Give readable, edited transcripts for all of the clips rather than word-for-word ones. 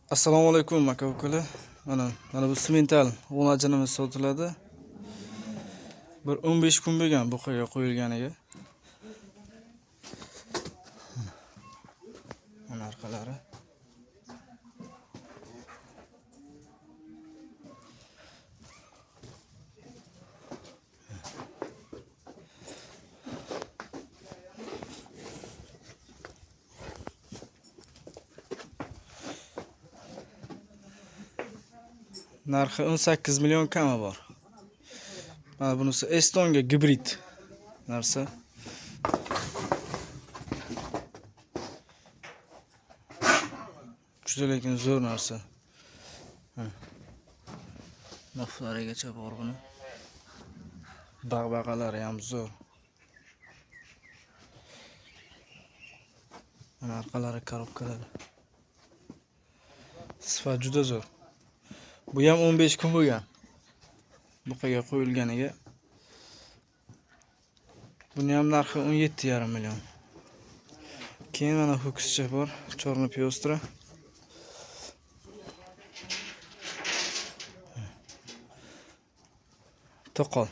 Assalomu alaykum aka ukalar. Mana bu simental g'unajinimiz sotiladi. Bir 15 kun bo'lgan buqaga qo'yilganiga. Mana orqalari. Narxi 18 million kami bor. Mana bunisi Estonga gibrid narsa. Juda lekin zo'r narsa. Naflarigacha bor buni. Bag'baqalari ham zo'r. Mana orqalari korobkalar. Sifat juda zo'r. Bu ham 15 kun bo'lgan. Buqaga qo'yilganiga. Buni ham narxi 17,5 million. Keyin mana ho'kizcha bor, chorni pyostra. To'qol.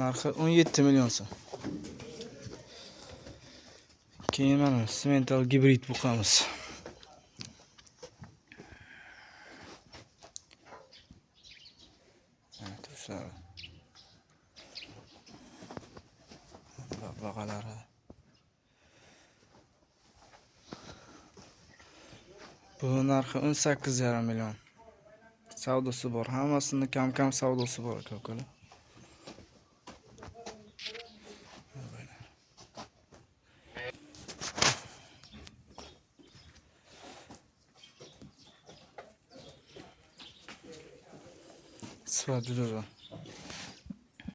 Narxi 17 million so'm. Keyin mana simental gibrid buqamiz. Mana tushlari. Bag'alari. Bu narxi 18,5 million. Savdosi bor. Hammasini kam savdosi bor aka-ukalar. Sifat juda zo'r.